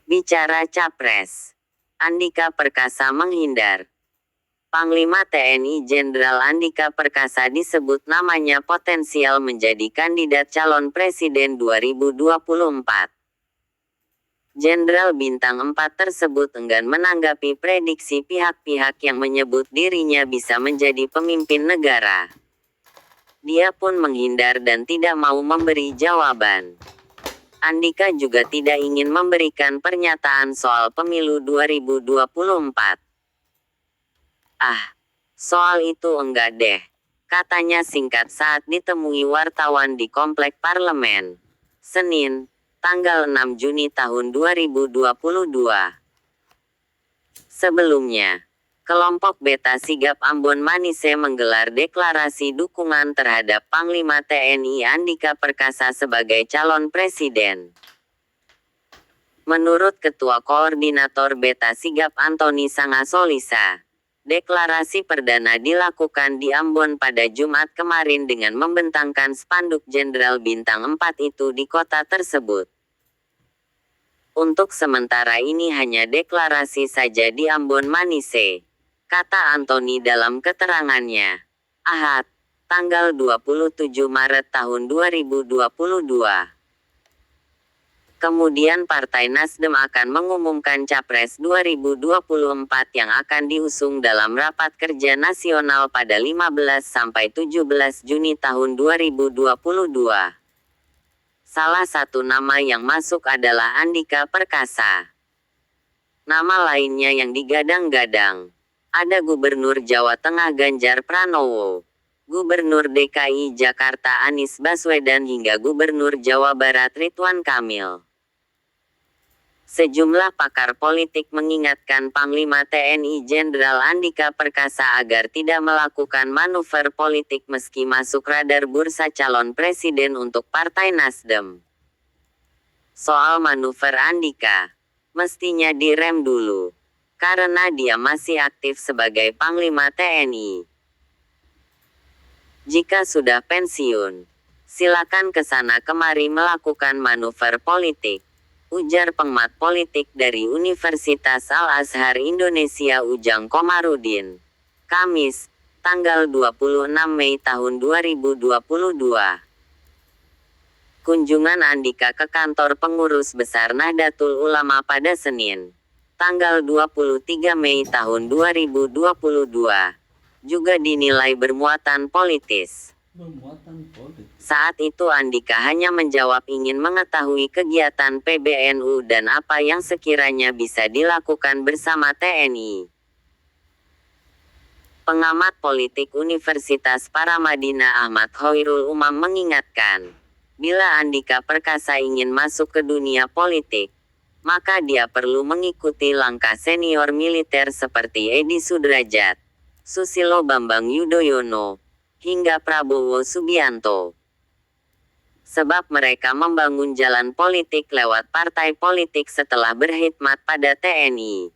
Bicara Capres, Andika Perkasa menghindar. Panglima TNI Jenderal Andika Perkasa disebut namanya potensial menjadi kandidat calon presiden 2024. Jenderal Bintang 4 tersebut enggan menanggapi prediksi pihak-pihak yang menyebut dirinya bisa menjadi pemimpin negara. Dia pun menghindar dan tidak mau memberi jawaban. Andika juga tidak ingin memberikan pernyataan soal pemilu 2024. Soal itu enggak deh, katanya singkat saat ditemui wartawan di Komplek Parlemen, Senin, tanggal 6 Juni tahun 2022. Sebelumnya, kelompok Beta Sigap Ambon Manise menggelar deklarasi dukungan terhadap Panglima TNI Andika Perkasa sebagai calon presiden. Menurut Ketua Koordinator Beta Sigap Antoni Sangasolisa, deklarasi perdana dilakukan di Ambon pada Jumat kemarin dengan membentangkan spanduk Jenderal Bintang 4 itu di kota tersebut. Untuk sementara ini hanya deklarasi saja di Ambon Manise, kata Antoni dalam keterangannya. Ahad, tanggal 27 Maret tahun 2022. Kemudian Partai Nasdem akan mengumumkan Capres 2024 yang akan diusung dalam Rapat Kerja Nasional pada 15-17 Juni tahun 2022. Salah satu nama yang masuk adalah Andika Perkasa. Nama lainnya yang digadang-gadang, ada Gubernur Jawa Tengah Ganjar Pranowo, Gubernur DKI Jakarta Anies Baswedan hingga Gubernur Jawa Barat Ridwan Kamil. Sejumlah pakar politik mengingatkan Panglima TNI Jenderal Andika Perkasa agar tidak melakukan manuver politik meski masuk radar bursa calon presiden untuk Partai Nasdem. Soal manuver Andika, mestinya direm dulu, karena dia masih aktif sebagai Panglima TNI. Jika sudah pensiun, silakan kesana kemari melakukan manuver politik, ujar pengamat politik dari Universitas Al-Azhar Indonesia Ujang Komarudin, Kamis, tanggal 26 Mei tahun 2022. Kunjungan Andika ke kantor pengurus besar Nahdlatul Ulama pada Senin, tanggal 23 Mei tahun 2022, juga dinilai bermuatan politis. Saat itu Andika hanya menjawab ingin mengetahui kegiatan PBNU dan apa yang sekiranya bisa dilakukan bersama TNI. Pengamat politik Universitas Paramadina Ahmad Khoirul Umam mengingatkan, bila Andika Perkasa ingin masuk ke dunia politik, maka dia perlu mengikuti langkah senior militer seperti Edi Sudrajat, Susilo Bambang Yudhoyono, hingga Prabowo Subianto. Sebab mereka membangun jalan politik lewat partai politik setelah berkhidmat pada TNI.